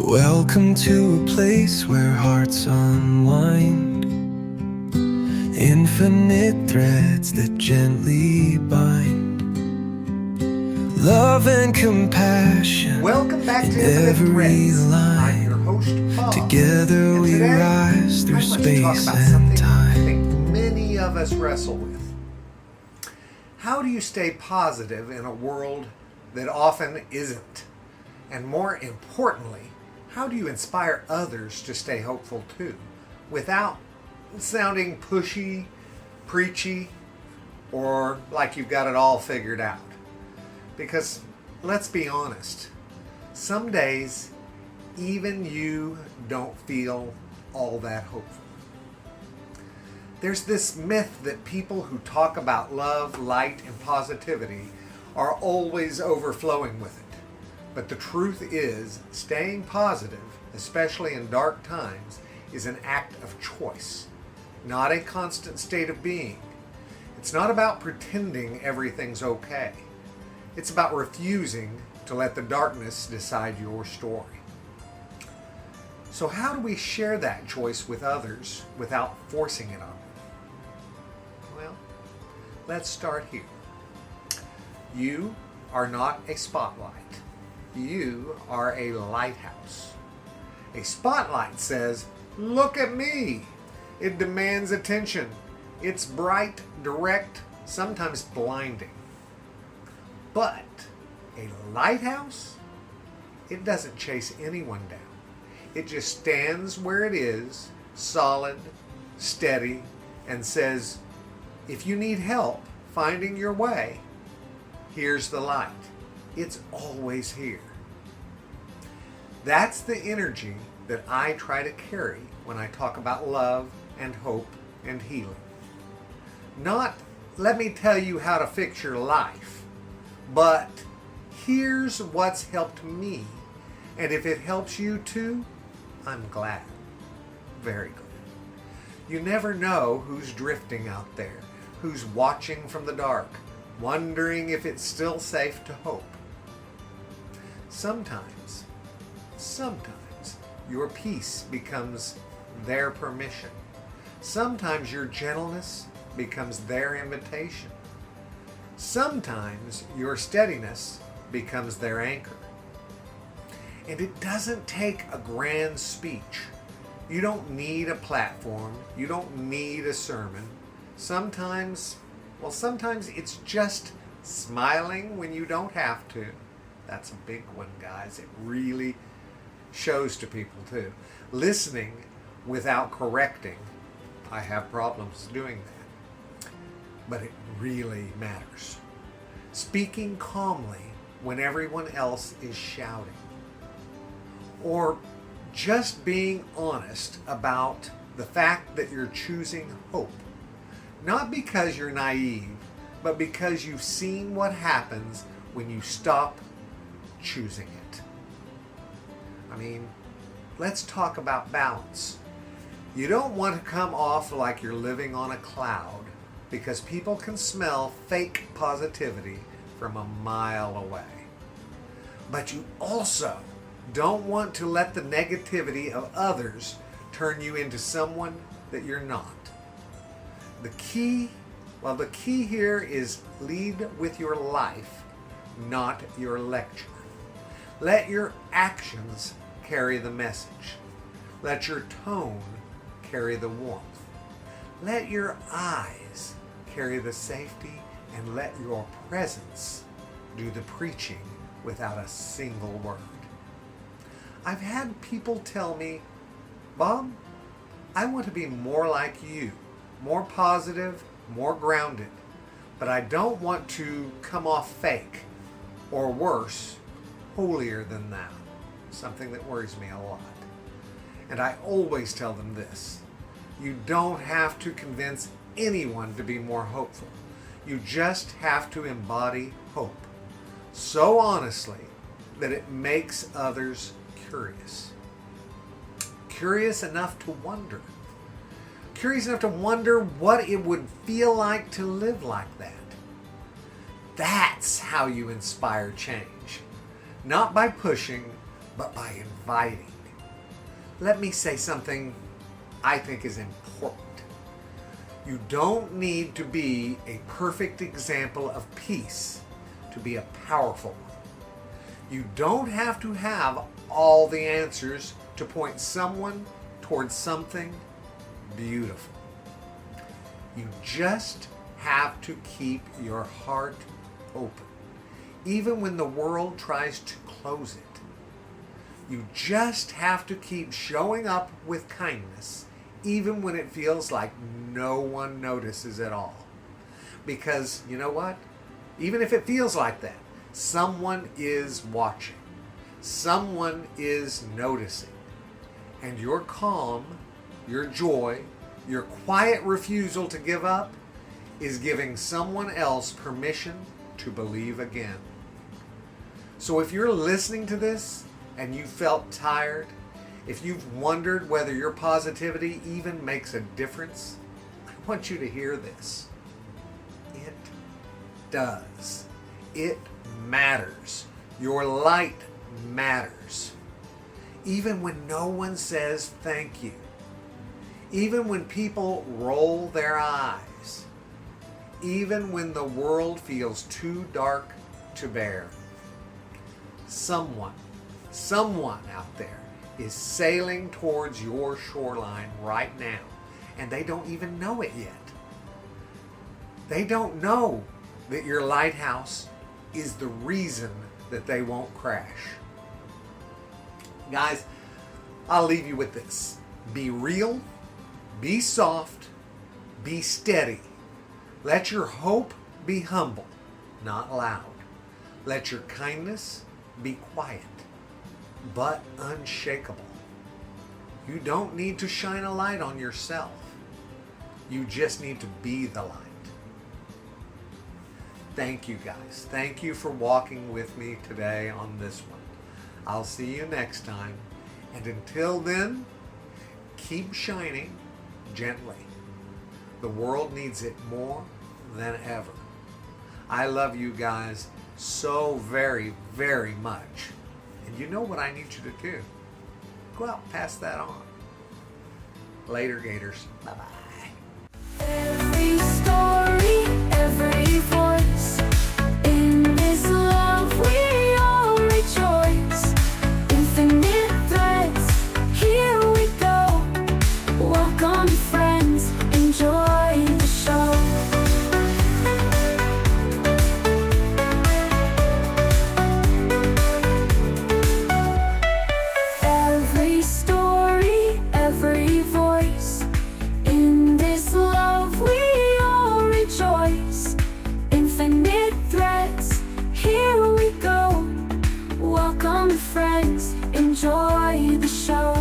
Welcome to a place where hearts unwind, infinite threads that gently bind love and compassion. Welcome back to in Infinite every Threads. I'm line. your host, Bob. Together And we today, rise through I want to talk space about and something I time. think many of us wrestle with. How do you stay positive in a world that often isn't? And more importantly, how do you inspire others to stay hopeful too, without sounding pushy, preachy, or like you've got it all figured out? Because let's be honest, some days even you don't feel all that hopeful. There's this myth that people who talk about love, light, and positivity are always overflowing with it. But the truth is, staying positive, especially in dark times, is an act of choice, not a constant state of being. It's not about pretending everything's okay. It's about refusing to let the darkness decide your story. So how do we share that choice with others without forcing it on them? Well, let's start here. You are not a spotlight. You are a lighthouse. A spotlight says, "Look at me." It demands attention. It's bright, direct, sometimes blinding. But a lighthouse, it doesn't chase anyone down. It just stands where it is, solid, steady, and says, if you need help finding your way, here's the light. It's always here. That's the energy that I try to carry when I talk about love and hope and healing. Not, let me tell you how to fix your life, but here's what's helped me, and if it helps you too, I'm glad. Very glad. You never know who's drifting out there, who's watching from the dark, wondering if it's still safe to hope. Sometimes your peace becomes their permission. Sometimes your gentleness becomes their invitation. Sometimes your steadiness becomes their anchor. And it doesn't take a grand speech. You don't need a platform. You don't need a sermon. Sometimes it's just smiling when you don't have to. That's a big one, guys. It really shows to people too. Listening without correcting. I have problems doing that. But it really matters. Speaking calmly when everyone else is shouting. Or just being honest about the fact that you're choosing hope. Not because you're naive, but because you've seen what happens when you stop choosing it. I mean, let's talk about balance. You don't want to come off like you're living on a cloud, because people can smell fake positivity from a mile away. But you also don't want to let the negativity of others turn you into someone that you're not. The key here is lead with your life, not your lecture. Let your actions carry the message. Let your tone carry the warmth. Let your eyes carry the safety, and let your presence do the preaching without a single word. I've had people tell me, "Bob, I want to be more like you, more positive, more grounded, but I don't want to come off fake, or worse, holier than thou," something that worries me a lot. And I always tell them this: you don't have to convince anyone to be more hopeful. You just have to embody hope so honestly that it makes others curious. Curious enough to wonder. Curious enough to wonder what it would feel like to live like that. That's how you inspire change. Not by pushing, but by inviting. let me say something I think is important. You don't need to be a perfect example of peace to be a powerful one. You don't have to have all the answers to point someone towards something beautiful. You just have to keep your heart open, even when the world tries to close it. You just have to keep showing up with kindness, even when it feels like no one notices at all. Because you know what? Even if it feels like that, someone is watching. Someone is noticing. And your calm, your joy, your quiet refusal to give up is giving someone else permission to believe again. So if you're listening to this and you felt tired, if you've wondered whether your positivity even makes a difference, I want you to hear this. It does. It matters. Your light matters. Even when no one says thank you. Even when people roll their eyes. Even when the world feels too dark to bear. Someone out there is sailing towards your shoreline right now, and they don't even know it yet. They don't know that your lighthouse is the reason that they won't crash. Guys, I'll leave you with this. Be real, be soft, be steady. Let your hope be humble, not loud. Let your kindness be quiet, but unshakable. You don't need to shine a light on yourself. You just need to be the light. Thank you guys. Thank you for walking with me today on this one. I'll see you next time. And until then, keep shining gently. The world needs it more than ever. I love you guys so very, very much. And you know what I need you to do? Go out and pass that on. Later, Gators. Bye-bye. Every story, every voice. In this love we all rejoice. Infinite threads, here we go. Welcome friends, enjoy the show. Every story, every voice. In this love we all rejoice. Infinite threads, here we go. Welcome friends, enjoy the show.